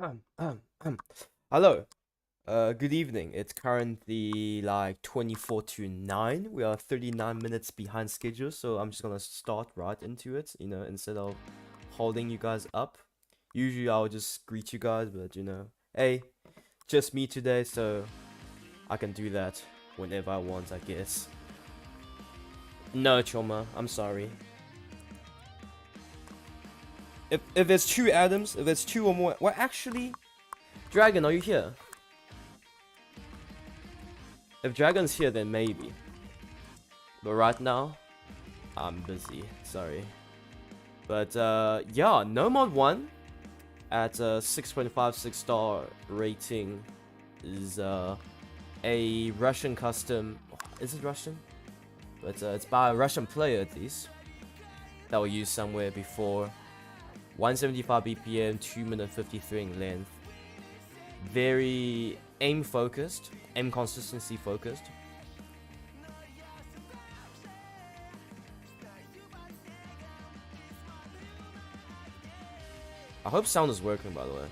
Um, um, um. Hello. Good evening. It's currently like 24 to 9. We are 39 minutes behind schedule, so I'm just gonna start right into it, instead of holding you guys up. Usually I'll just greet you guys, but hey, just me today, so I can do that whenever I want, I guess. No, Choma, I'm sorry. If there's two Adams, if there's two or more, well, actually, Dragon, are you here? If Dragon's here, then maybe. But right now, I'm busy. Sorry. But yeah, No Mod 1 at 6.56 star rating is a Russian custom. Is it Russian? But it's by a Russian player at least. That was used somewhere before. 175 BPM, 2 minute 53 in length. Very aim focused, aim consistency focused. I hope sound is working, by the way.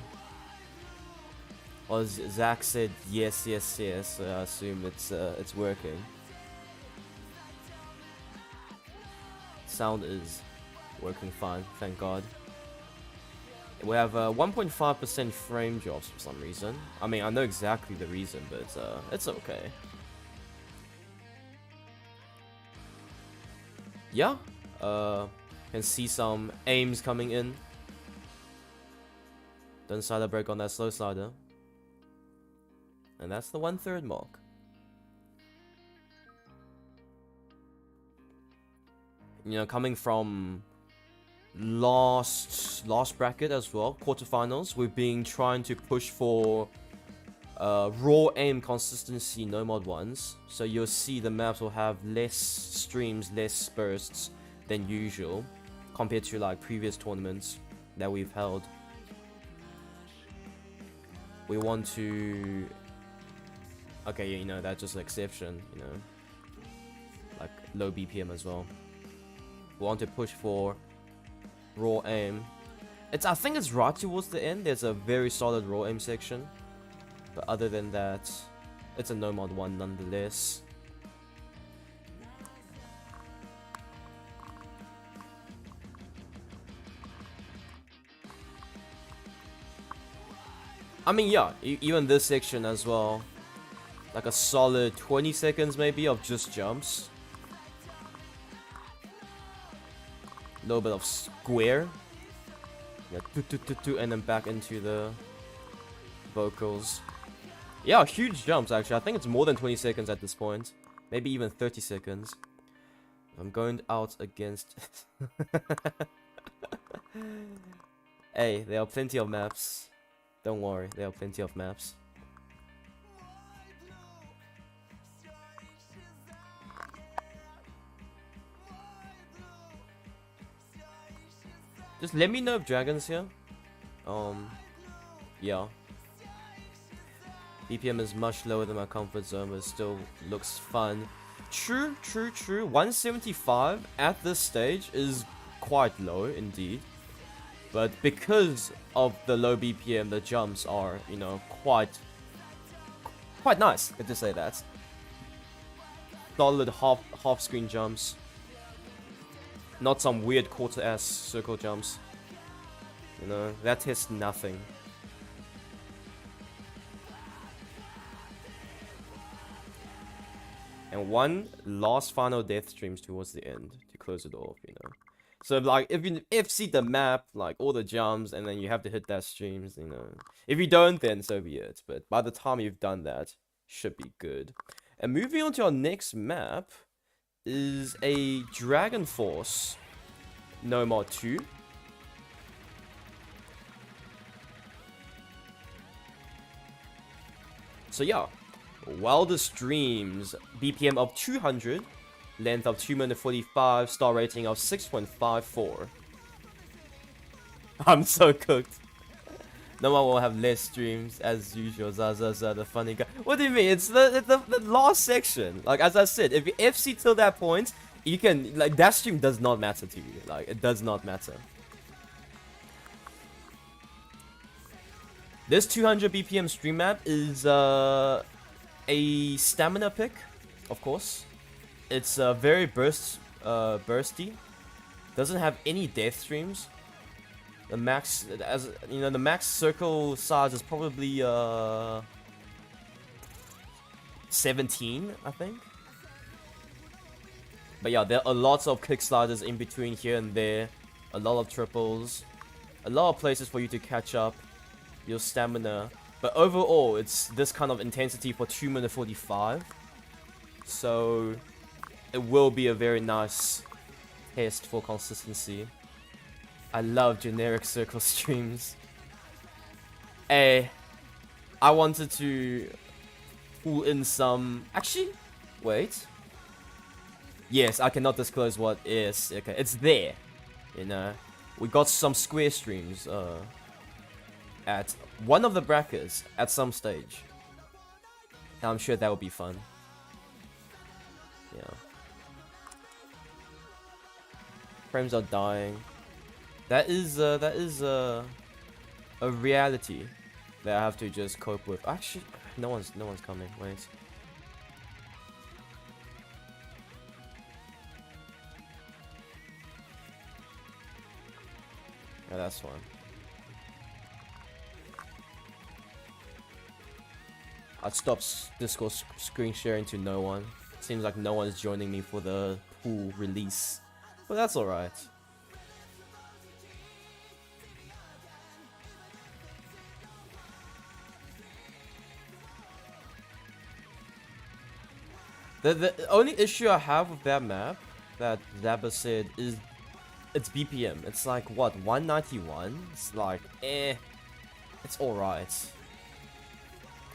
Well, Zach said yes, yes, yes. So I assume it's working. Sound is working fine, thank God. We have 1.5% frame drops for some reason. I mean, I know exactly the reason, but it's okay. Yeah, can see some aims coming in. Don't slider break on that slow slider. And that's the 1/3 mark. Coming from last bracket as well, quarterfinals, we've been trying to push for raw aim consistency no mod ones, so you'll see the maps will have less streams, less bursts than usual compared to like previous tournaments that we've held. We want to okay, yeah, that's just an exception, like low BPM as well. We want to push for raw aim. I think it's right towards the end. There's a very solid raw aim section, but other than that, it's a no mod one nonetheless. I mean, yeah, even this section as well, like a solid 20 seconds maybe of just jumps. Little bit of square, yeah, and then back into the vocals. Yeah, huge jumps actually. I think it's more than 20 seconds at this point, maybe even 30 seconds. I'm going out against hey, there are plenty of maps, don't worry, there are plenty of maps. Just let me know if Dragon's here. Yeah. BPM is much lower than my comfort zone, but it still looks fun. True. 175 at this stage is quite low indeed. But because of the low BPM, the jumps are, quite nice. Good to say that. Solid half screen jumps. Not some weird quarter-ass circle jumps. That tests nothing. And one last final death streams towards the end to close it off, So like if you FC the map, like all the jumps, and then you have to hit that streams, If you don't, then so be it. But by the time you've done that, should be good. And moving on to our next map is a Dragon Force no mod 2. So yeah, Wildest Dreams, BPM of 200, length of 2 minute 45, star rating of 6.54. I'm so cooked. No one will have less streams as usual. Zaza, the funny guy. What do you mean? It's the last section. Like as I said, if you FC till that point, you can that stream does not matter to you. Like it does not matter. This 200 BPM stream map is a stamina pick, of course. It's very bursty. Doesn't have any death streams. The max, as you know, the max circle size is probably 17, I think. But yeah, there are lots of kick sliders in between here and there. A lot of triples. A lot of places for you to catch up your stamina. But overall, it's this kind of intensity for 2 minutes 45. So it will be a very nice test for consistency. I love generic circle streams. Hey, I wanted to pull in some... Actually, wait. Yes, I cannot disclose what is. Okay, it's there. You know, we got some square streams at one of the brackets at some stage. And I'm sure that will be fun. Yeah. Frames are dying. That is a reality that I have to just cope with. Actually, no one's coming. Wait. Yeah, that's one. I'd stop Discord screen sharing to no one. Seems like no one's joining me for the pool release, but that's alright. The only issue I have with that map, that Zabba said, is its BPM. It's like, what, 191? It's like, it's alright.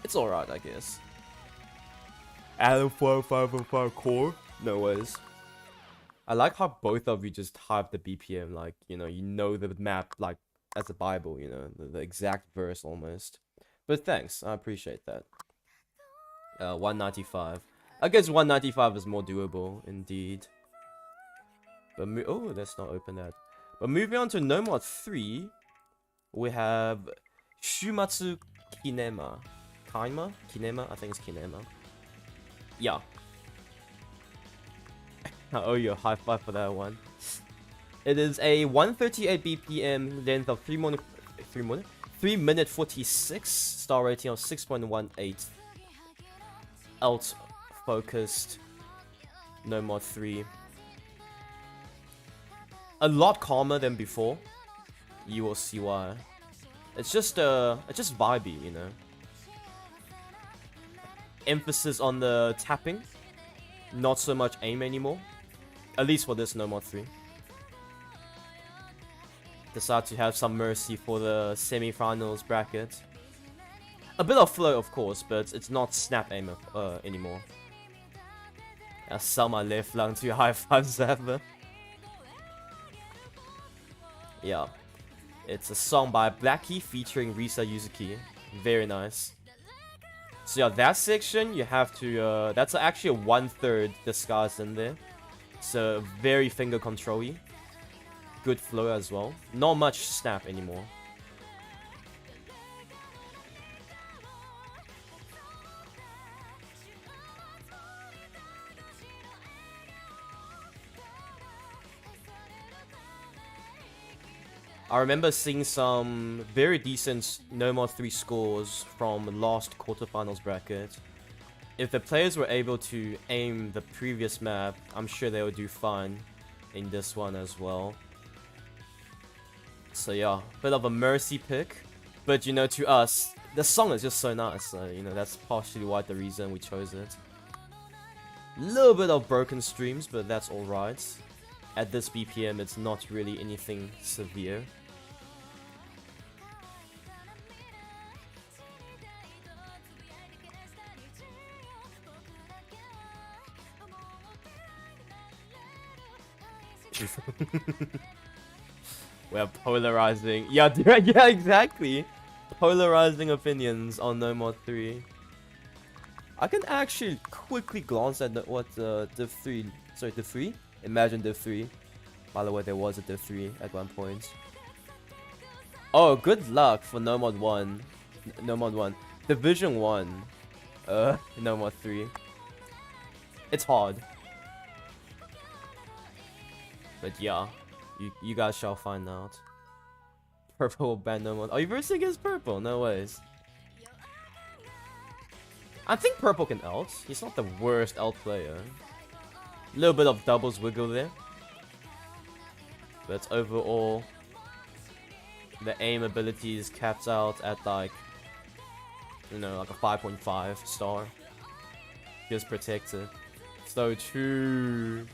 It's alright, I guess. Adam 4505 core? No ways. I like how both of you just hype the BPM, like, you know the map, like, as a Bible, you know, the exact verse almost. But thanks, I appreciate that. 195. I guess 195 is more doable, indeed. But oh, let's not open that. But moving on to No Mod 3, we have Shumatsu Kinema. Kinema? I think it's Kinema. Yeah. I owe you a high five for that one. It is a 138 BPM, length of 3 minute 46, star rating of 6.18. Alt focused No Mod 3. A lot calmer than before. You will see why. It's just vibey, you know. Emphasis on the tapping, not so much aim anymore. At least for this No Mod 3. Decide to have some mercy for the semi-finals bracket. A bit of flow, of course, but it's not snap aim anymore. I sell my left lung to high fives ever. Yeah, it's a song by Blackie featuring Risa Yuzuki. Very nice. So yeah, that section you have to. That's actually a 1/3 disguise in there. So very finger control-y. Good flow as well. Not much snap anymore. I remember seeing some very decent No Mod 3 scores from last quarterfinals bracket. If the players were able to aim the previous map, I'm sure they would do fine in this one as well. So yeah, bit of a mercy pick. But you know, to us, the song is just so nice. So, you know, that's partially why the reason we chose it. Little bit of broken streams, but that's alright. At this BPM, it's not really anything severe. We're polarizing. Yeah, yeah, exactly. Polarizing opinions on No Mod 3. I can actually quickly glance at what Div 3. Sorry, Div 3? Imagine Div 3. By the way, there was a Div 3 at one point. Oh, good luck for No Mod 1. No mod 1. Division 1. No mod 3. It's hard. But yeah, you guys shall find out. Purple will ban no mod. Are you versing against Purple? No ways. I think Purple can ult. He's not the worst ult player. A little bit of doubles wiggle there. But overall, the aim ability is capped out at like, you know, like a 5.5 star. Just protected. So true.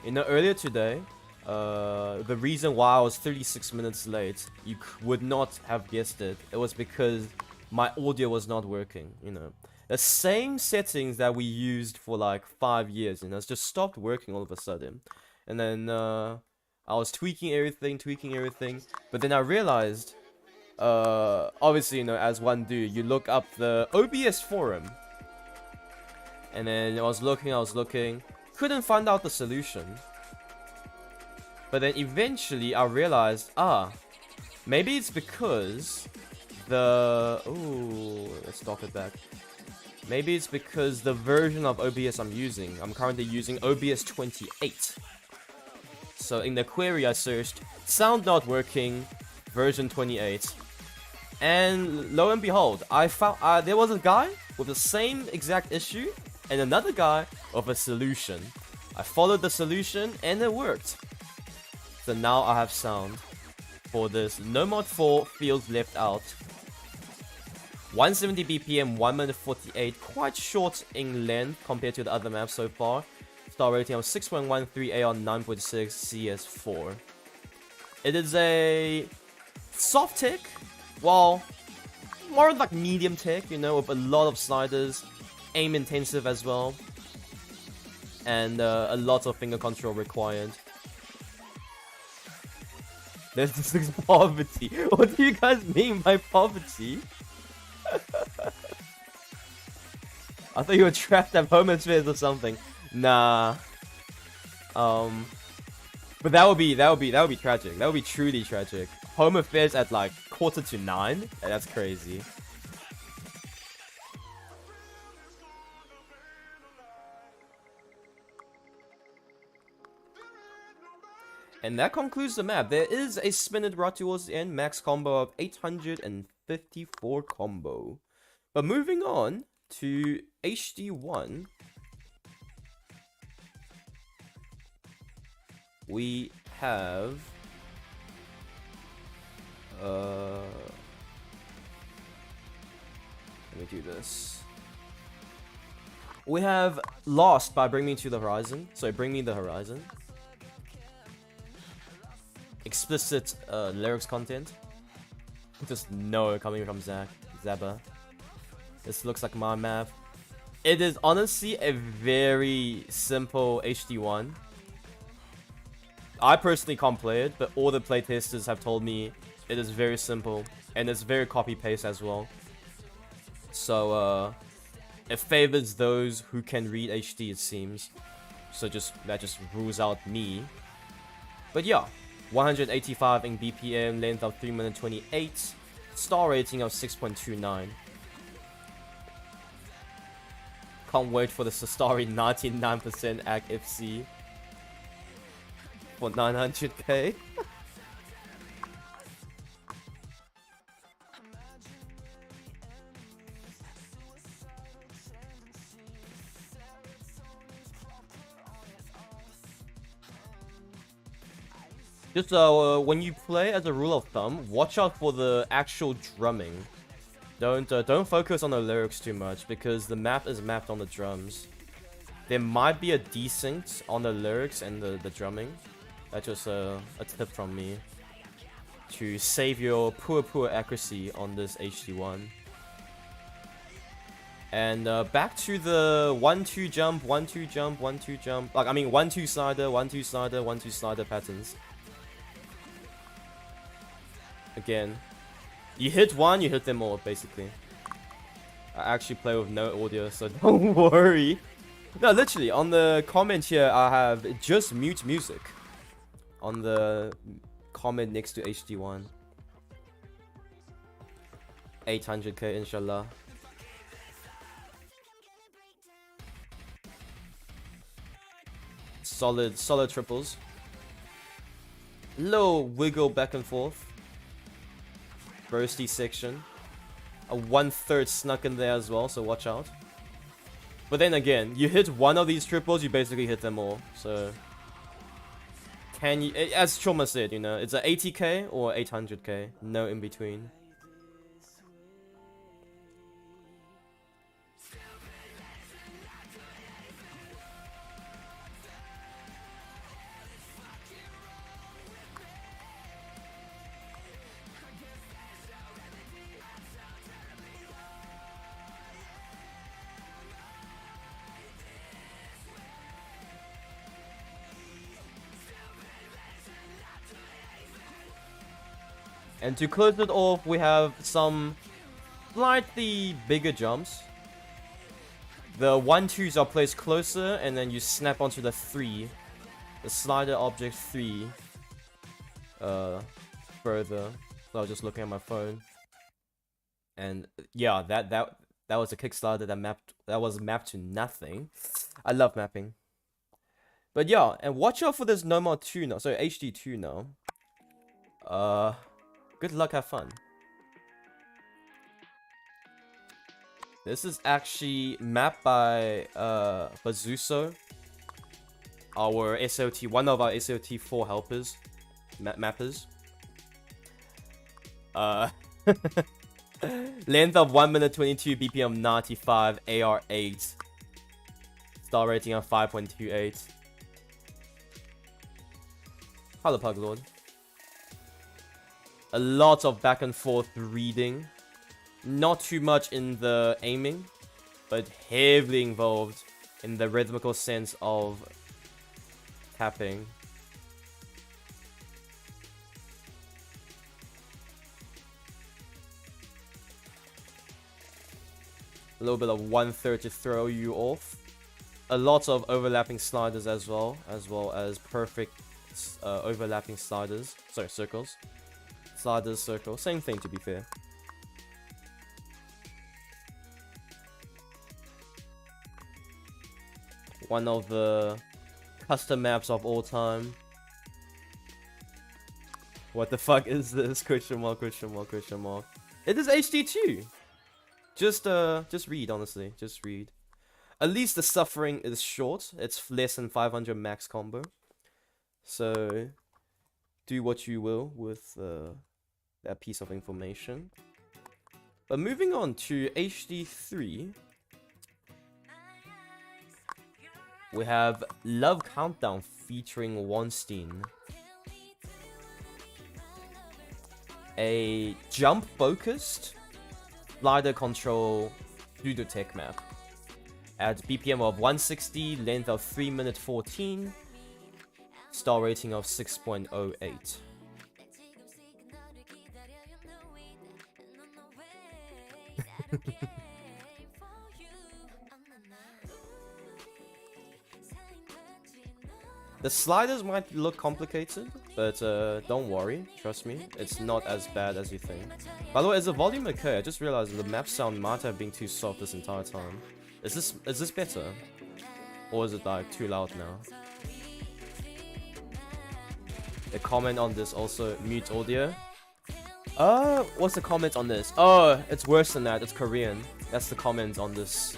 You know, earlier today, the reason why I was 36 minutes late, you would not have guessed it. It was because my audio was not working, you know. The same settings that we used for like 5 years, you know, it's just stopped working all of a sudden. And then I was tweaking everything, but then I realized, obviously, you know, as one do, you look up the OBS forum. And then I was looking, couldn't find out the solution. But then eventually I realized, maybe it's because the... Ooh, let's dock it back. Maybe it's because the version of OBS I'm currently using OBS 28. So in the query I searched, sound not working, version 28. And lo and behold, I found there was a guy with the same exact issue and another guy with a solution. I followed the solution and it worked. So now I have sound for this No Mod 4 Fields Left Out. 170 BPM, 1 minute 48, quite short in length compared to the other maps so far. Star rating of 6.13, AR 9.6, CS4. It is a soft tick, well, more like medium tick, you know, with a lot of sliders, aim intensive as well, and a lot of finger control required. This is poverty. What do you guys mean by poverty? I thought you were trapped at home spheres or something. Nah. But that would be tragic. That would be truly tragic. Home affairs at like 8:45? That's crazy. And that concludes the map. There is a spin it right towards the end. Max combo of 854 combo. But moving on to HD1. We have... let me do this. We have Lost by Bring Me to the Horizon. So Bring Me the Horizon. Explicit lyrics content. Just no coming from Zaba. This looks like my map. It is honestly a very simple HD1. I personally can't play it, but all the playtesters have told me it is very simple and it's very copy-paste as well. So it favors those who can read HD, it seems. So that just rules out me. But yeah, 185 in BPM, length of 3 minutes 28, star rating of 6.29. Can't wait for the Sastari 99% AC FC for 900k. Just when you play, as a rule of thumb, watch out for the actual drumming. Don't focus on the lyrics too much because the map is mapped on the drums. There might be a desync on the lyrics and the drumming. That's just a tip from me to save your poor accuracy on this HD1. And back to the 1-2 jump, 1-2 jump, 1-2 jump. Like I mean 1-2 slider, 1-2 slider, 1-2 slider patterns. Again, you hit one, you hit them all, basically. I actually play with no audio, so don't worry. No, literally, on the comment here, I have just mute music. On the comment next to HD1. 800k, inshallah. Solid triples. Little wiggle back and forth. Bursty section. A 1/3 snuck in there as well, so watch out. But then again, you hit one of these triples, you basically hit them all. So, can you, as Choma said, you know, it's a 80k or 800k, no in between. And to close it off, we have some slightly bigger jumps. The 1-2s are placed closer, and then you snap onto the 3. The slider object 3. Further. So I was just looking at my phone. And yeah, that was a Kickstarter that was mapped to nothing. I love mapping. But yeah, and watch out for this No More 2 now. So HD2 now. Good luck, have fun. This is actually mapped by Bazuso, our SAOT, one of our SAOT4 helpers, mappers. Length of 1 minute 22, BPM 95, AR 8, star rating of 5.28. Hello, Puglord. A lot of back and forth reading. Not too much in the aiming, but heavily involved in the rhythmical sense of tapping. A little bit of 1/3 to throw you off. A lot of overlapping sliders as well as perfect overlapping sliders. Sorry, circles. Sliders, circle, same thing to be fair. One of the custom maps of all time. What the fuck is this? Question mark, question mark, question mark. It is HD2. Just read, honestly. Just read. At least the suffering is short. It's less than 500 max combo. So, do what you will with that piece of information. But moving on to HD3, we have Love Countdown featuring Weinstein. A jump focused slider control Ludo Tech map at BPM of 160, length of 3 minutes 14, star rating of 6.08. The sliders might look complicated, but don't worry, trust me, it's not as bad as you think. By the way, is the volume okay? I just realized the map sound might have been too soft this entire time. Is this better? Or is it like too loud now? The comment on this also, mute audio. What's the comment on this? Oh, it's worse than that, it's Korean. That's the comment on this.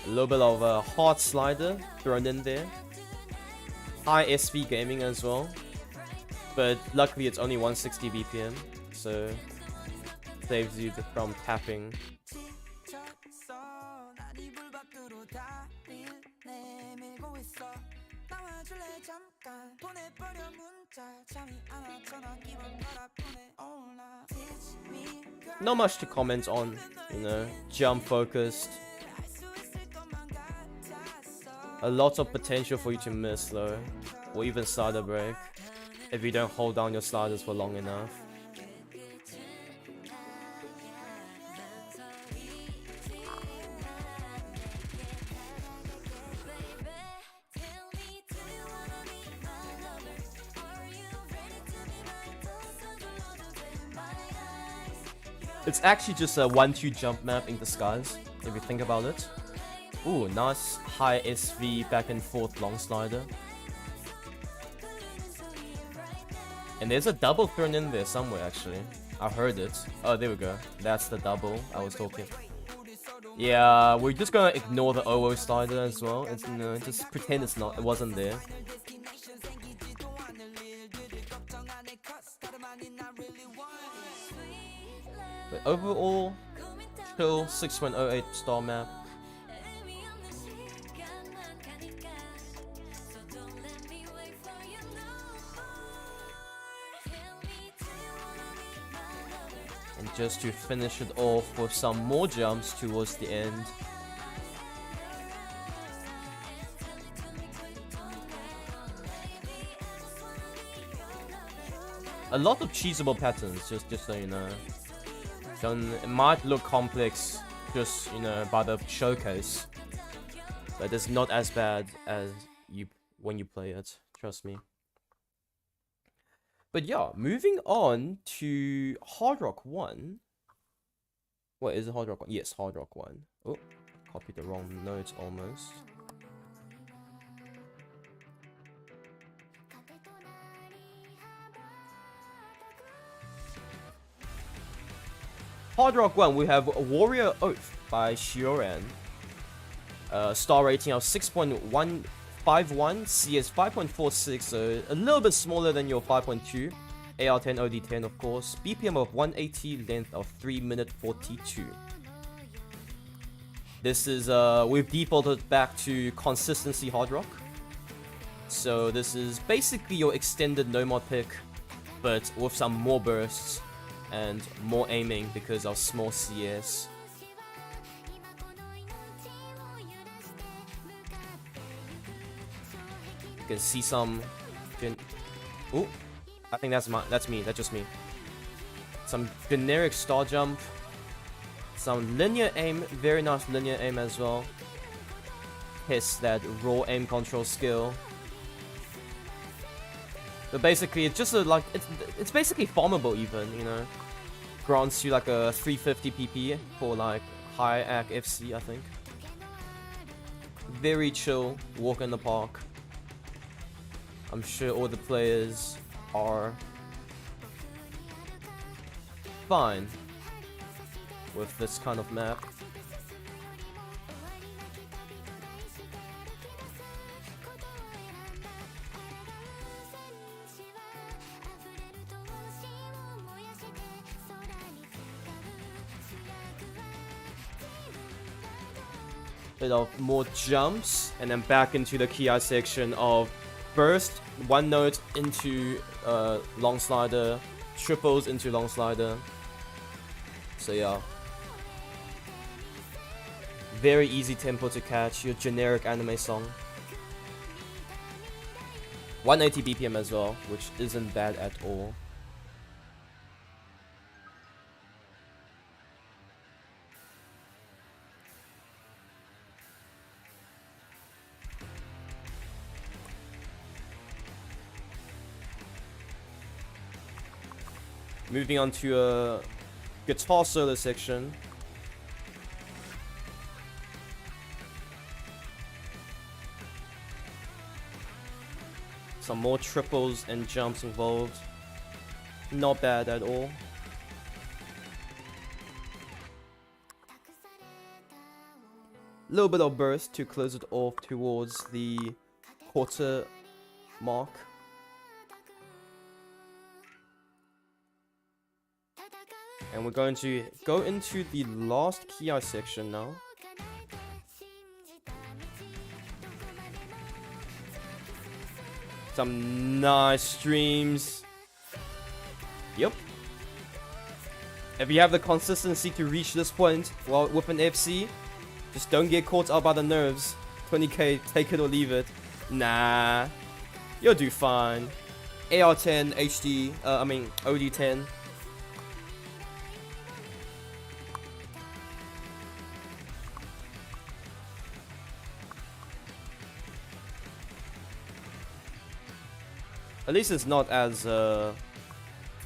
A little bit of a hard slider thrown in there. High SV gaming as well. But luckily it's only 160 BPM, so saves you from tapping. Not much to comment on, you know, jump focused. A lot of potential for you to miss though, or even slider break. if you don't hold down your sliders for long enough. It's actually just a 1-2 jump map in disguise, if you think about it. Ooh, nice high SV back and forth long slider. And there's a double thrown in there somewhere, actually. I heard it. Oh, there we go. That's the double I was talking. Yeah, we're just gonna ignore the OO slider as well. It's, you know, just pretend it wasn't there. But overall, still 6.08 star map. And just to finish it off with some more jumps towards the end. A lot of cheesable patterns, just so you know. It might look complex just, you know, by the showcase, but it's not as bad as when you play it, trust me. But yeah, moving on to Hard Rock 1. What is it, Hard Rock 1? Yes, Hard Rock 1. Oh, copied the wrong notes almost. Hard Rock 1, we have Warrior Oath by Shioran. Star rating of 6.151, CS 5.46, so a little bit smaller than your 5.2. AR10, OD10 of course. BPM of 180, length of 3 minute 42. This is, we've defaulted back to consistency Hard Rock. So this is basically your extended no mod pick, but with some more bursts and more aiming because of small CS. You can see some ooh, I think that's just me. Some generic star jump, some linear aim, very nice linear aim as well. Hiss that raw aim control skill. But basically, it's just it's basically farmable even, you know. Grants you like a 350 PP for like high AC FC, I think. Very chill, walk in the park. I'm sure all the players are fine with this kind of map. Bit of more jumps and then back into the Ki section of burst, one note into long slider, triples into long slider. So yeah, very easy tempo to catch, your generic anime song. 180 BPM as well, which isn't bad at all. Moving on to a guitar solo section. Some more triples and jumps involved. Not bad at all. Little bit of burst to close it off towards the quarter mark. And we're going to go into the last Ki section now. Some nice streams. Yep. If you have the consistency to reach this point, well, with an FC, just don't get caught up by the nerves. 20k, take it or leave it. Nah, you'll do fine. AR10 HD, OD10. At least it's not as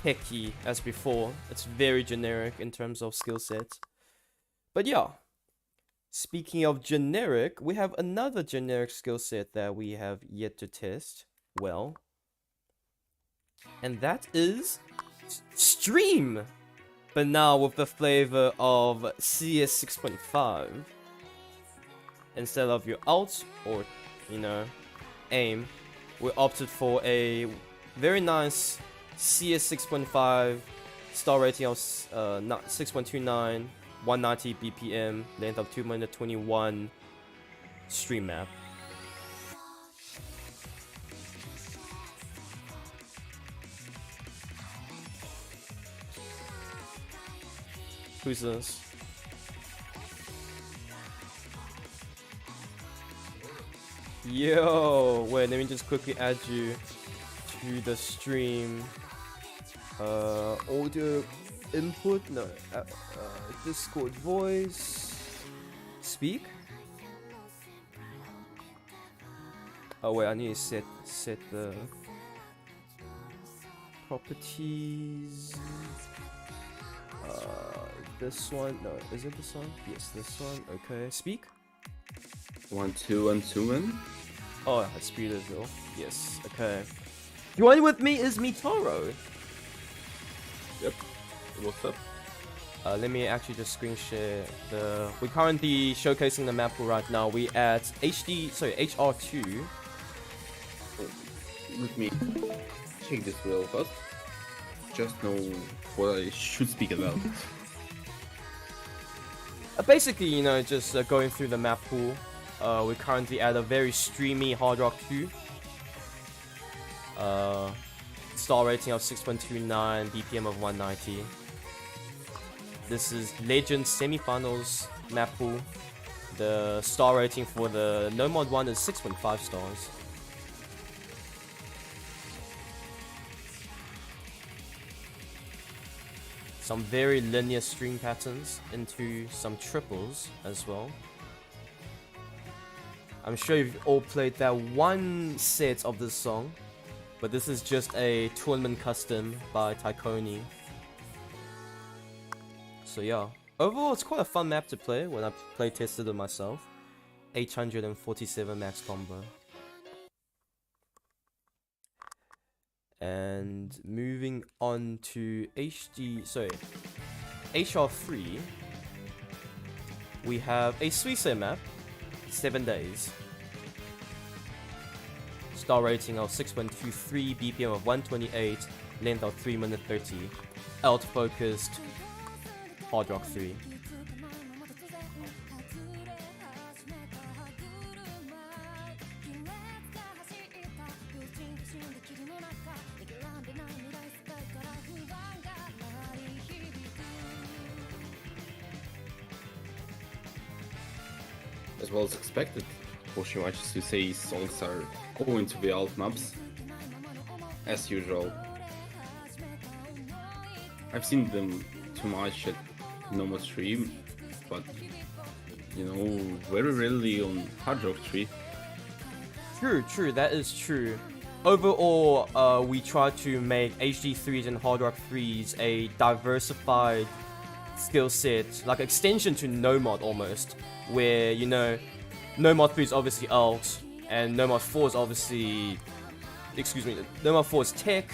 techy as before. It's very generic in terms of skill sets. But yeah, speaking of generic, we have another generic skill set that we have yet to test well. And that is Stream! But now with the flavor of CS 6.5. Instead of your alt or, you know, aim, we opted for a very nice CS 6.5 star rating of 6.29, 190 BPM, length of 2 minutes 21 stream map. Who's this? Yo, wait, let me just quickly add you to the stream. Audio input, no, Discord voice, speak. Oh wait, I need to set the properties. This one, no, is it this one? Yes, this one. Okay, speak. 1 2 1 2 1. Oh, I speed as well. Yes, okay. Joining with me is Mitaro. Yep. What's up? Let me actually just screen share the. We're currently showcasing the Mappool right now. We at HR2. Let me check this real fast. Just know what I should speak about. Basically, you know, just going through the Mappool. We're currently at a very streamy Hard Rock 2. Star rating of 6.29, BPM of 190. This is Legend Semi-finals Mappool. The star rating for the no mod one is 6.5 stars. Some very linear string patterns into some triples as well. I'm sure you've all played that one set of this song, but this is just a tournament custom by Taikoni. So yeah, overall it's quite a fun map to play when I play tested it myself. 847 max combo. And moving on to HR3, we have a Suisse map, 7 days. Star rating of 6.23, BPM of 128, length of 3 minutes 30. Alt focused Hard Rock 3. As well as expected, Hoshimachi's Suisei songs are going to be alt maps, as usual. I've seen them too much at normal stream, but you know, very rarely on Hard Rock 3. True, that is true. Overall, we try to make HD3s and Hard Rock 3s a diversified skill set, like extension to no mod almost, where, you know, no mod 3 is obviously alt, and no mod 4 is obviously, no mod 4 is tech,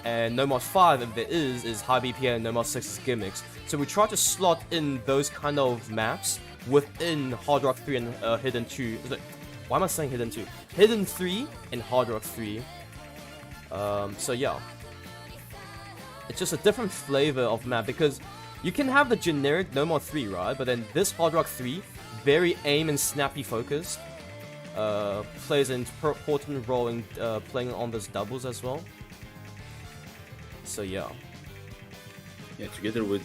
and no mod 5, if there is high BPM, and no mod 6 is gimmicks. So we try to slot in those kind of maps within Hard Rock 3 and Hidden 2. Why am I saying Hidden 2? Hidden 3 and Hard Rock 3. So yeah, it's just a different flavor of map, because you can have the generic No Mod 3, right? But then this Hard Rock 3, very aim and snappy focused, plays an important role in playing on those doubles as well. So yeah. Yeah, together with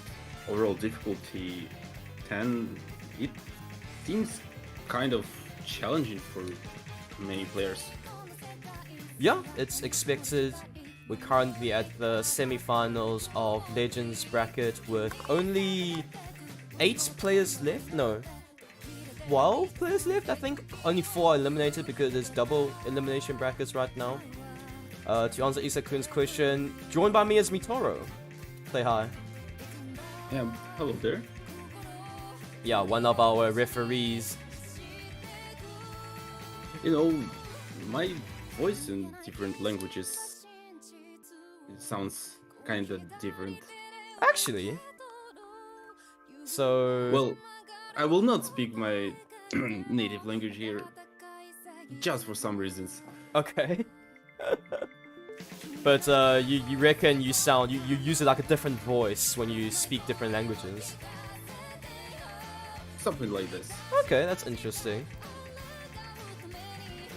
overall difficulty 10, it seems kind of challenging for many players. Yeah, it's expected. We're currently at the semi-finals of Legends bracket with only 8 players left. No, 12 players left, I think. Only 4 are eliminated because there's double elimination brackets right now. To answer Isa-kun's question, joined by me is Mitoro. Say hi. Yeah, hello there. Yeah, one of our referees. You know, my voice in different languages, it sounds kind of different. Actually. So... Well, I will not speak my native language here, just for some reasons. Okay. But you reckon you sound... You use it like a different voice when you speak different languages? Something like this. Okay, that's interesting.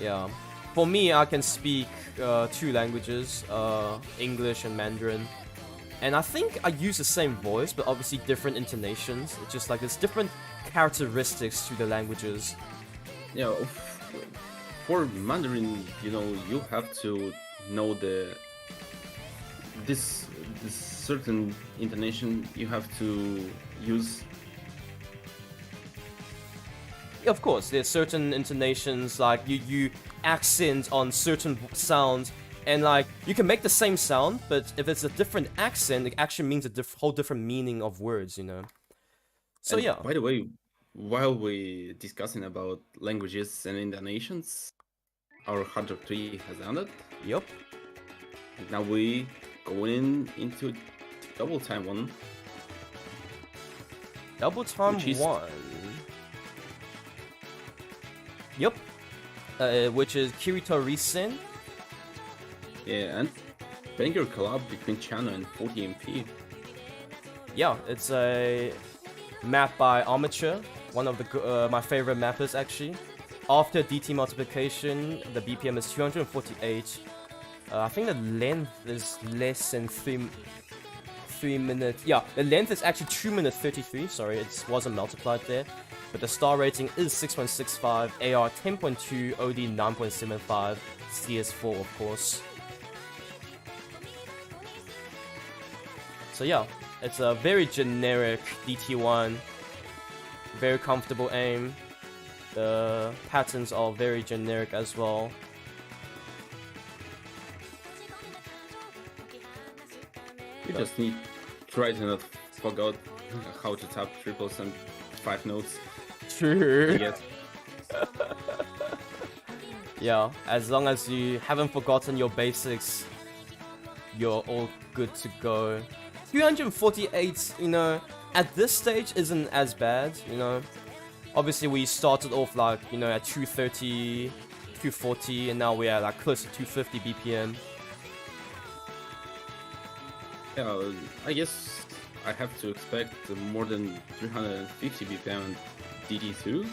Yeah. For me, I can speak 2 languages, English and Mandarin. And I think I use the same voice, but obviously different intonations. It's just like there's different characteristics to the languages. Yeah, for Mandarin, you know, you have to know this certain intonation you have to use. Of course, there's certain intonations, like you accent on certain sounds, and like you can make the same sound, but if it's a different accent, it actually means a whole different meaning of words, you know. So And yeah. by the way, while we discussing about languages and intonations, our Hard Rock 3 has ended. Yup. And now we going into double time 1. Double time Which is- 1. Yup. Which is Kirito Risen. Yeah, and banger collab between Chano and 40MP. Yeah, it's a map by Armature, one of the my favorite mappers actually. After DT multiplication, the BPM is 248. I think the length is less than 3 minutes. Yeah, the length is actually 2 minutes 33. Sorry, it wasn't multiplied there. But the star rating is 6.65, AR 10.2, OD 9.75, CS4 of course. So yeah, it's a very generic DT1, very comfortable aim. The patterns are very generic as well. You just need try to not forget how to tap triples and 5 notes. True. Yes. Yeah, as long as you haven't forgotten your basics, you're all good to go. 248, you know, at this stage isn't as bad, you know. Obviously we started off like, you know, at 230, 240, and now we're at like close to 250 BPM. Yeah, I guess I have to expect more than 350 BPM on DT2.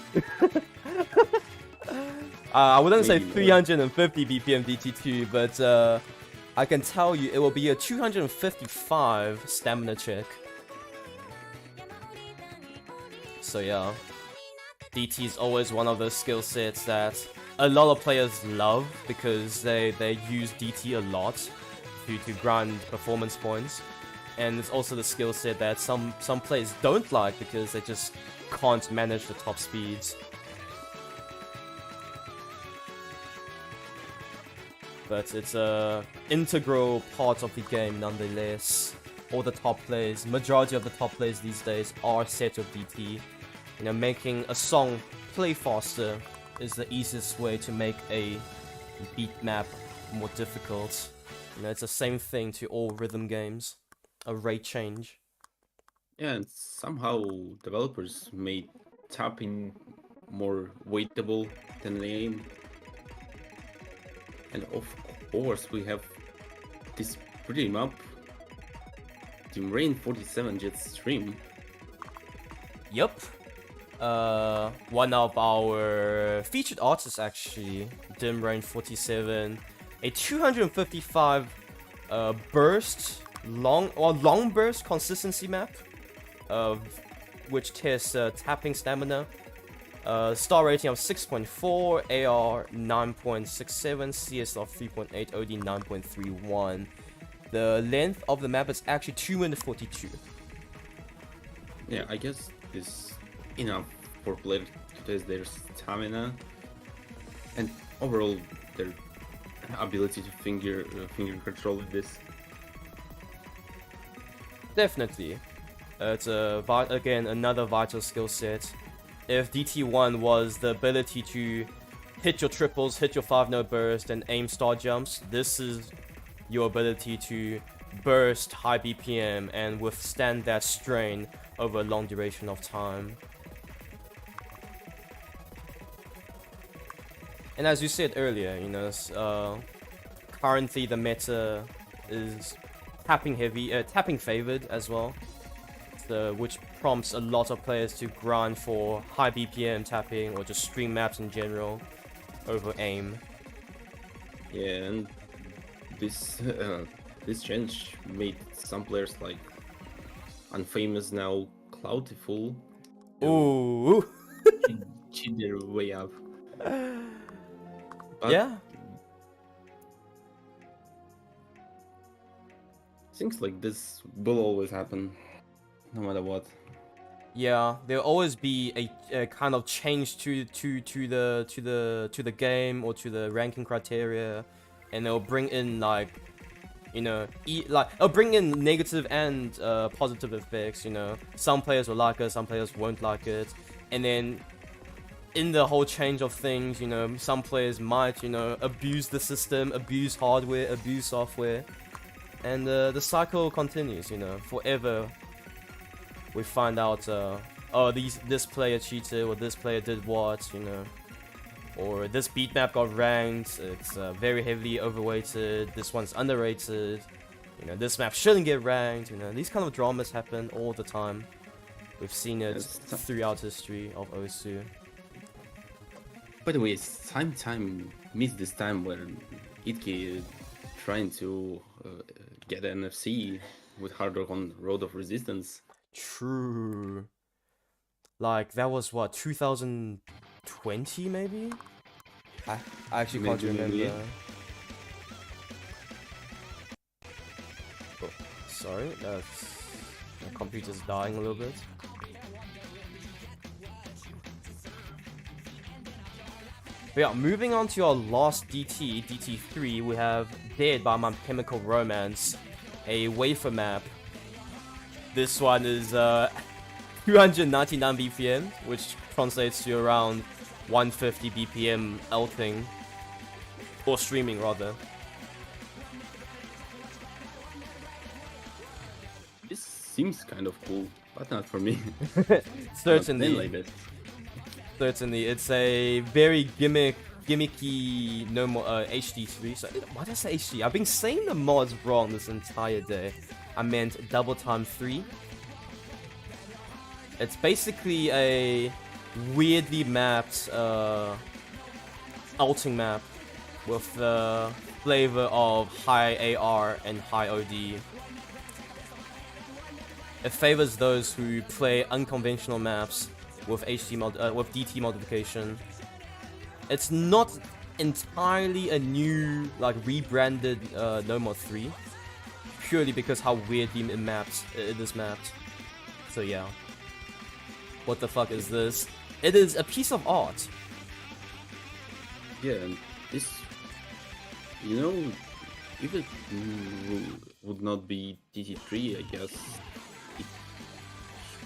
I wouldn't say Maybe more. 350 BPM DT2, but I can tell you it will be a 255 stamina check. So yeah, DT is always one of those skill sets that a lot of players love because they use DT a lot to grind performance points. And it's also the skill set that some players don't like because they just can't manage the top speeds. But it's a integral part of the game nonetheless. All the top players, majority of the top players these days are set of DT. You know, making a song play faster is the easiest way to make a beat map more difficult. You know, it's the same thing to all rhythm games. A rate change. Yeah, and somehow developers made tapping more weightable than the aim. And of course we have this pretty map, the Rain 47 Jet Stream. Yup. One of our featured artists actually, Dim Rain 47, a 255 long burst consistency map, which tests tapping stamina. Star rating of 6.4, AR 9.67, CSR 3.8, OD 9.31. The length of the map is actually 2 minutes 42. Yeah, I guess it's enough for players to test their stamina and overall their ability to finger control with this. Definitely. It's again another vital skill set. If DT1 was the ability to hit your triples, hit your 5-note burst, and aim star jumps, this is your ability to burst high BPM and withstand that strain over a long duration of time. And as you said earlier, you know, currently the meta is tapping heavy, tapping favored as well, which prompts a lot of players to grind for high BPM tapping or just stream maps in general over aim. Yeah, and this change made some players like Unfamous now Cloudiful Ooh. cheat their way up. But Yeah. things like this will always happen, no matter what. Yeah, there'll always be a kind of change to the game or to the ranking criteria, and they'll bring in like, you know, it'll bring in negative and positive effects. You know, some players will like it, some players won't like it, and then in the whole change of things, you know, some players might, you know, abuse the system, abuse hardware, abuse software, and the cycle continues. You know, forever. We find out, oh, this player cheated, or this player did what, you know, or this beat map got ranked, it's very heavily overweighted, this one's underrated, you know, this map shouldn't get ranked, you know, these kind of dramas happen all the time. We've seen it throughout history of OSU. By the way, time missed this time where Itke trying to get an NFC with hard rock on Road of Resistance. True. Like, that was what, 2020 maybe? I actually can't remember. Maybe. Oh, sorry, my computer's dying a little bit. But yeah, moving on to our last DT, DT3, we have Dead by My Chemical Romance, a wafer map. This one is 299 BPM, which translates to around 150 BPM elting, or streaming rather. This seems kind of cool, but not for me. Certainly, like this. certainly, it's a very gimmicky no more HD3. So why did I say HD? I've been saying the mods wrong this entire day. I meant Double Time 3. It's basically a weirdly mapped ulting map with the flavor of high AR and high OD. It favors those who play unconventional maps with with DT modification. It's not entirely a new, like, rebranded No More 3, purely because how weirdly it is mapped. So yeah. What the fuck is this? It is a piece of art. Yeah, and this, you know, if it would not be DT3, I guess it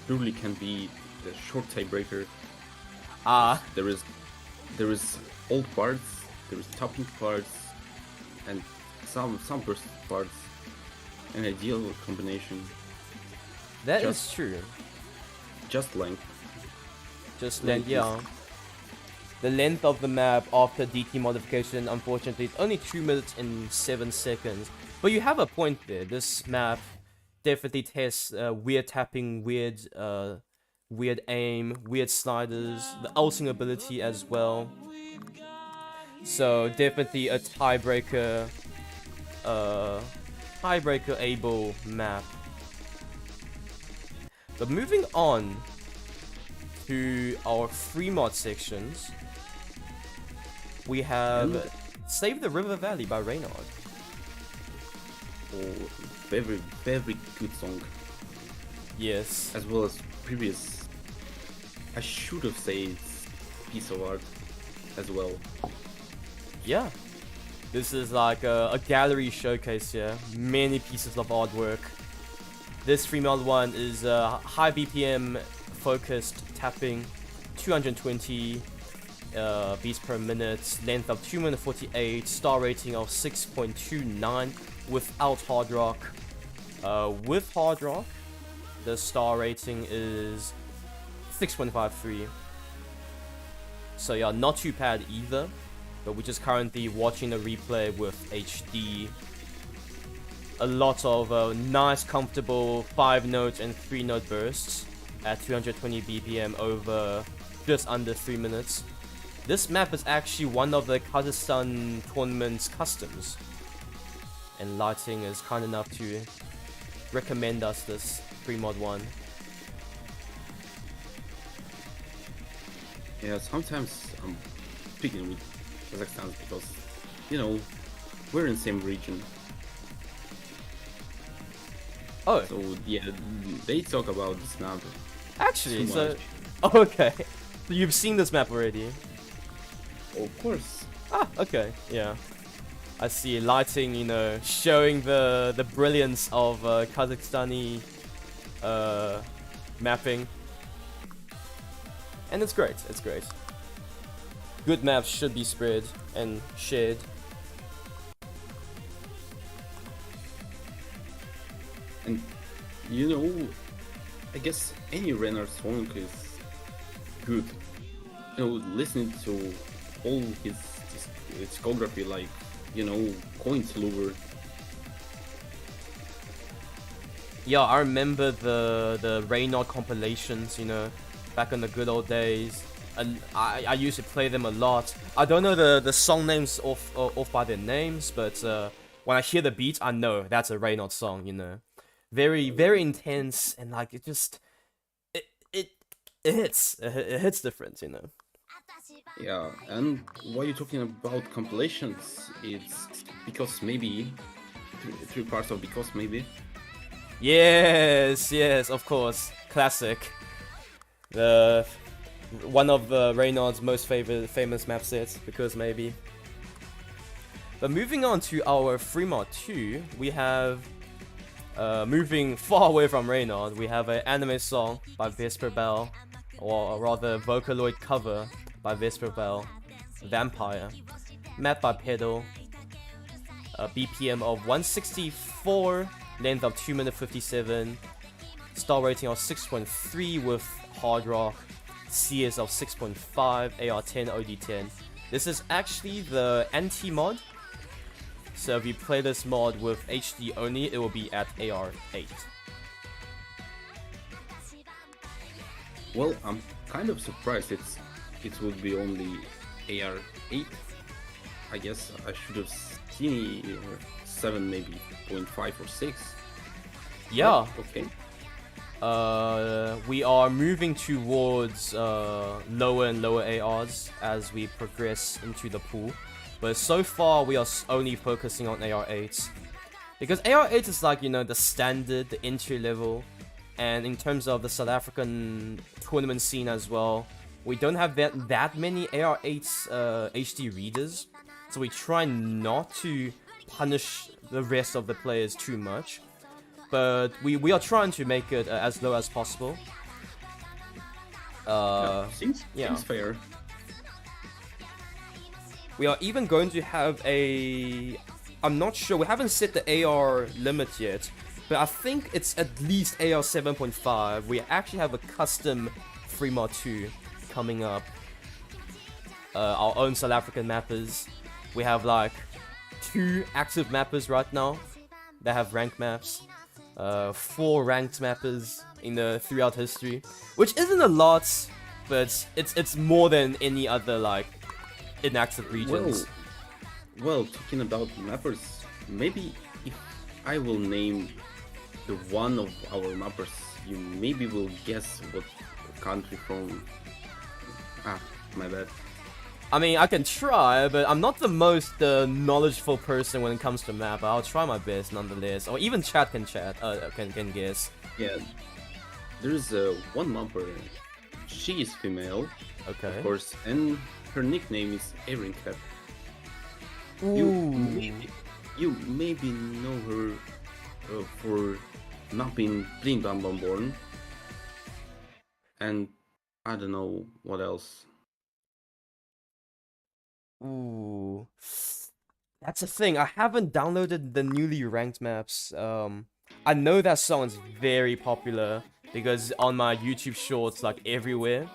surely can be the short tiebreaker. There is old parts, there is topping parts, and some burst parts. An ideal combination. That is true. Just length. Just length, yeah. The length of the map after DT modification, unfortunately, is only 2 minutes and 7 seconds. But you have a point there. This map definitely tests weird tapping, weird aim, weird sliders, the ulting ability as well. So definitely a tiebreaker able map. But moving on to our free mod sections. We have Save the River Valley by Reynard. Oh, very, very good song. Yes. As well as previous. I should have said piece of art as well. Yeah. This is like a gallery showcase here. Many pieces of artwork. This free mod one is high BPM focused tapping, 220 beats per minute, length of 2 minutes 48, star rating of 6.29 without hard rock. With hard rock, the star rating is 6.53. So yeah, not too bad either. But we're just currently watching the replay with HD. A lot of nice, comfortable 5-note and 3-note bursts at 220 BPM over just under 3 minutes. This map is actually one of the Kazakhstan tournament's customs. And Lighting is kind enough to recommend us this pre-mod one. Yeah, sometimes I'm picking with Kazakhstan because, you know, we're in the same region. Oh. So yeah, they talk about this map. Actually, so okay. So you've seen this map already? Of course. Ah, okay, yeah. I see Lighting, you know, showing the brilliance of Kazakhstani mapping. And it's great, it's great. Good maps should be spread and shared. And you know, I guess any Renner song is good. You know, listening to all his discography, like, you know, Coins Lover. Yeah, I remember the Reynard compilations, you know, back in the good old days. And I used to play them a lot. I don't know the song names off by their names, but when I hear the beat, I know that's a Reynard song, you know. Very, very intense, and like it just it hits different, you know. Yeah, and why you're talking about compilations, it's because maybe three parts of because maybe. Yes, yes, of course, classic. One of Reynard's most famous map sets, because maybe. But moving on to our free mod 2, we have moving far away from Reynard, we have an anime song by Vesper Bell, or rather Vocaloid cover by Vesper Bell, Vampire, map by Pedal, BPM of 164, length of 2 minutes 57, star rating of 6.3 with hard rock, CS of 6.5, AR10, OD10. This is actually the anti-mod. So if you play this mod with HD only, it will be at AR8. Well, I'm kind of surprised it would be only AR8. I guess I should have seen 7, maybe 0.5 or 6. Yeah. But, okay. We are moving towards lower and lower ARs as we progress into the pool. But so far, we are only focusing on AR8s. Because AR8 is like, you know, the standard, the entry level. And in terms of the South African tournament scene as well, we don't have that many AR8s HD readers. So we try not to punish the rest of the players too much. But we are trying to make it as low as possible. Seems fair. We are even going to have a... I'm not sure, we haven't set the AR limit yet, but I think it's at least AR 7.5. We actually have a custom free mod 2 coming up. Our own South African mappers. We have like 2 active mappers right now that have ranked maps. 4 ranked mappers in the throughout history, which isn't a lot, but it's more than any other like inactive regions. Well, talking about mappers, maybe if I will name the one of our mappers, you maybe will guess what country from. Ah, my bad. I mean, I can try, but I'm not the most knowledgeable person when it comes to map. I'll try my best nonetheless. Or even chat can can guess. Yeah, there's one mapper. She is female, Okay. of course, and her nickname is Erin Cat. Ooh. You maybe know her for mapping Blim Bam Bam Born, and I don't know what else. Ooh. That's the thing. I haven't downloaded the newly ranked maps. I know that song is very popular because on my YouTube shorts, like everywhere.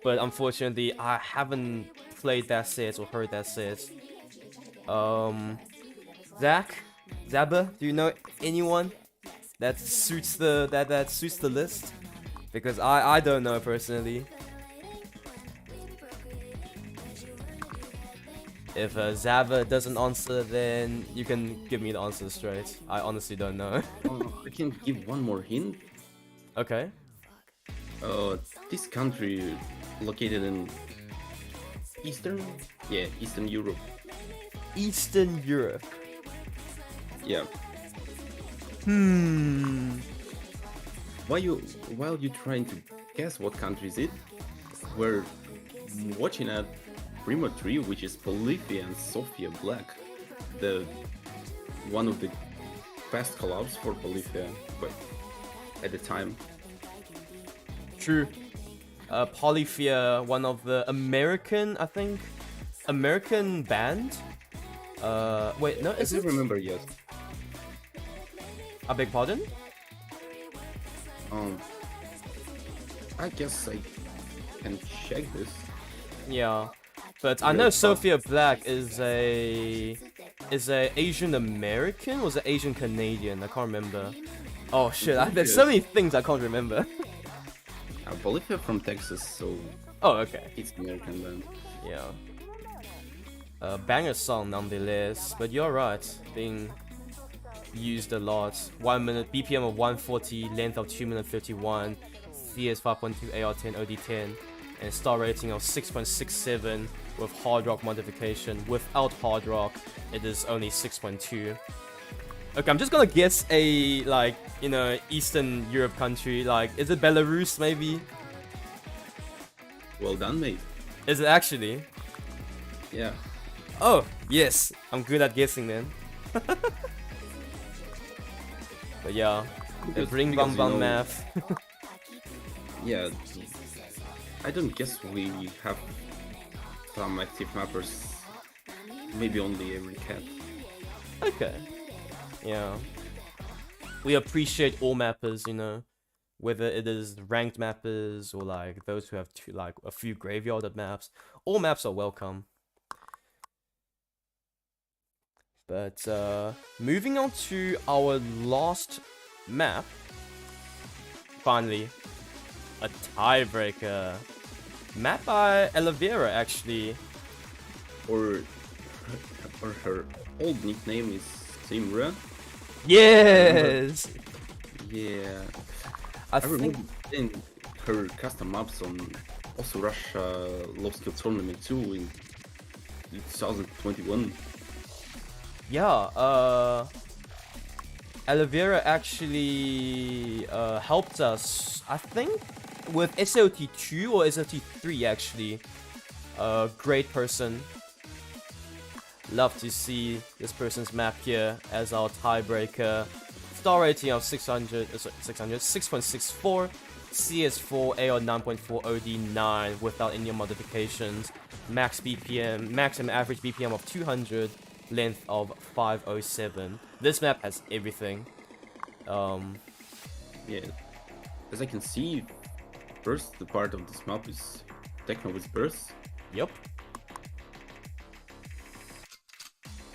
But unfortunately, I haven't played that set or heard that set. Zaba, do you know anyone that suits that suits the list? Because I don't know personally. If Zaba doesn't answer, then you can give me the answer straight. I honestly don't know. I can give one more hint. Okay. This country located in Eastern Europe. Eastern Europe. Yeah. While you trying to guess what country is it, we're watching at Primo 3, which is Bolivia and Sofia Black, the one of the best collabs for Bolivia, but at the time. True. Polyphia, one of the American band. Wait, no, I is don't it? remember yet. I beg pardon? I guess I can check this. Yeah, but I know Sophia Black is a Asian American. Was it Asian Canadian? I can't remember. Oh shit! There's so many things I can't remember. Bolivia from Texas, so Oh, okay. it's American band. Yeah. Banger song nonetheless, but you're right, being used a lot. 1 minute, BPM of 140, length of 2 minutes 51, CS 5.2, AR10, OD10, and star rating of 6.67 with hard rock modification. Without hard rock, it is only 6.2. Okay, I'm just gonna guess a, like, you know, Eastern Europe country. Like, is it Belarus, maybe? Well done, mate. Is it actually? Yeah. Oh, yes. I'm good at guessing then. But yeah, the Bring Bam Bam math. Yeah. I don't guess we have some active mappers. Maybe only every cat. Okay. Yeah. We appreciate all mappers, you know. Whether it is ranked mappers or like those who have a few graveyarded maps. All maps are welcome. But moving on to our last map. Finally, a tiebreaker. Map by Elvira, actually. Or her old nickname is Simra. Yes! Yeah. I I think... remember playing her custom maps on also Russia Low Skill Tournament 2 in 2021. Yeah, Elvira actually helped us, I think, with SAOT2 or SAOT3 actually. Great person. Love to see this person's map here as our tiebreaker. Star rating of 6.64, CS4, AR 9.4, OD9 without any modifications. Max BPM, max and average BPM of 200. Length of 507. This map has everything. Yeah, as I can see, first the part of this map is Techno with Burst. Yep.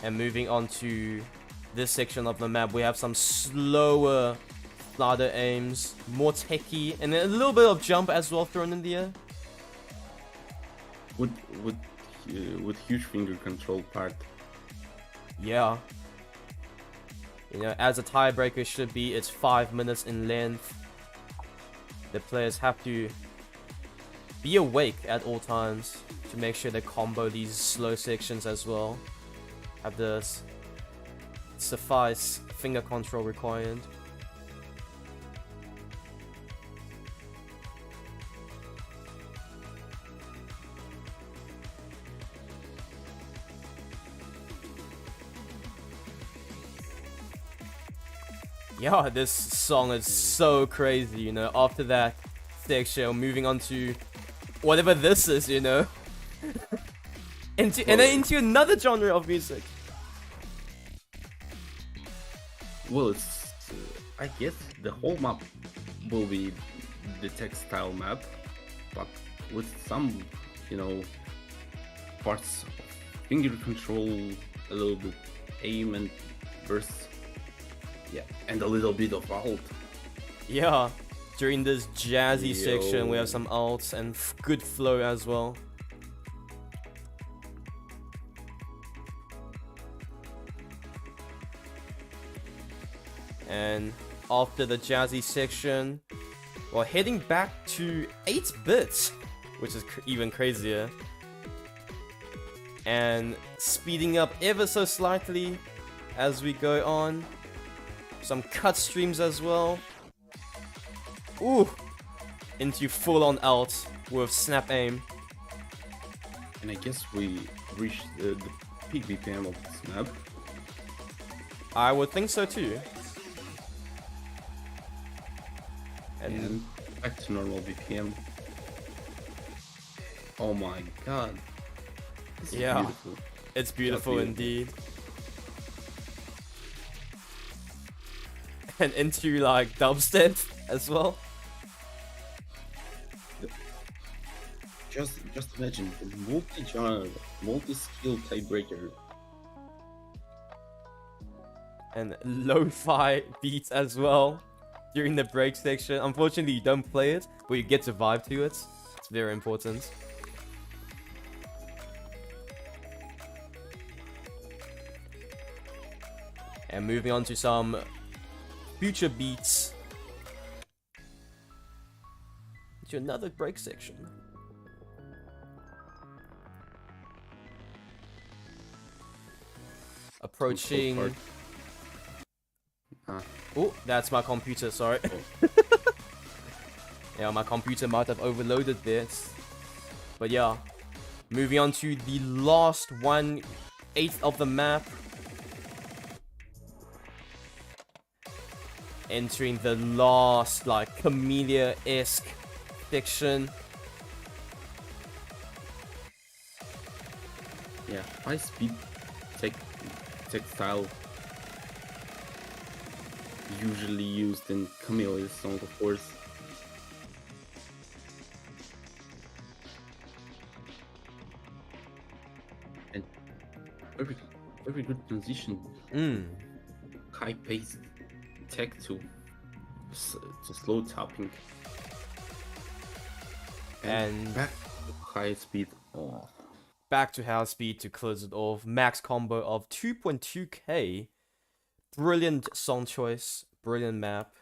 And moving on to this section of the map, we have some slower ladder aims, more techie, and a little bit of jump as well thrown in the air. With huge finger control part. Yeah. You know, as a tiebreaker should be, it's 5 minutes in length. the players have to be awake at all times to make sure they combo these slow sections as well. Have the suffice finger control required. Yeah, this song is so crazy, you know. After that section, moving on to whatever this is, you know. And then into another genre of music. Well, it's I guess the whole map will be the textile map, but with some, you know, parts of finger control, a little bit aim and burst, yeah, and a little bit of alt. Yeah, during this jazzy section, we have some alts and good flow as well. And after the jazzy section, we're heading back to 8-bit, which is even crazier. And speeding up ever so slightly as we go on. Some cut streams as well. Ooh! Into full-on alt with snap aim. And I guess we reached the peak BPM of this map. I would think so too. And back to normal BPM. Oh my god. This is beautiful. It's beautiful indeed. And into like dubstep as well. Just imagine the multi-genre, multi-skill tiebreaker. And lo-fi beats as well during the break section. Unfortunately, you don't play it, but you get to vibe to it. It's very important. And moving on to some future beats. To another break section. Approaching. Oh, that's my computer, sorry. Yeah, my computer might have overloaded this. But yeah, moving on to the last 1/8 of the map. Entering the last, like, Camellia-esque section. Yeah, high speed textile. Usually used in Camellia's song, of course. And very good transition. High paced tech to slow tapping. And back to high speed. Oh. Back to high speed to close it off. Max combo of 2.2k. Brilliant song choice, brilliant map.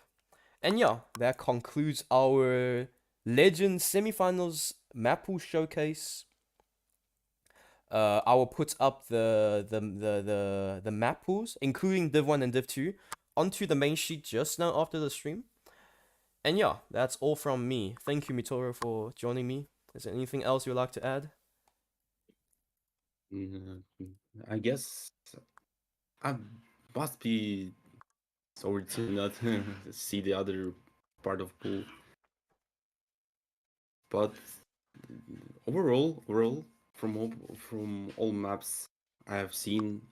And yeah, that concludes our Legend Semifinals Mappool showcase. I will put up the map pools, including Div 1 and Div 2, onto the main sheet just now after the stream. And yeah, that's all from me. Thank you, Mitoro, for joining me. Is there anything else you'd like to add? I guess I must be sorry to not see the other part of pool, but overall, from all maps I have seen,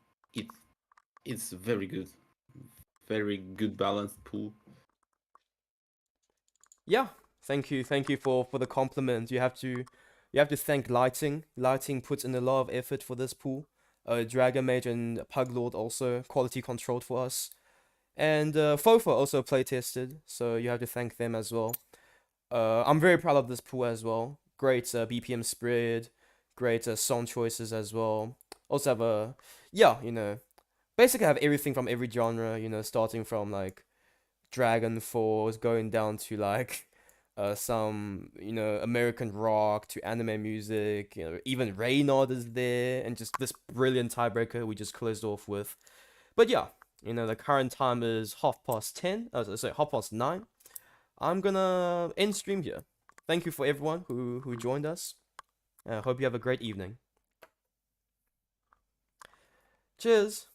it's very good balanced pool. Yeah, thank you for the compliment. You have to thank Lighting. Lighting puts in a lot of effort for this pool. Dragon Mage and Puglord also quality controlled for us. And Fofa also play tested, so you have to thank them as well. I'm very proud of this pool as well. Great BPM spread, great song choices as well. Also have basically have everything from every genre, starting from like Dragon Force, going down to like some American rock to anime music. Even Reynard is there, and just this brilliant tiebreaker we just closed off with. But yeah, the current time is 10:30. Sorry, 9:30. I'm gonna end stream here. Thank you for everyone who joined us. I hope you have a great evening. Cheers.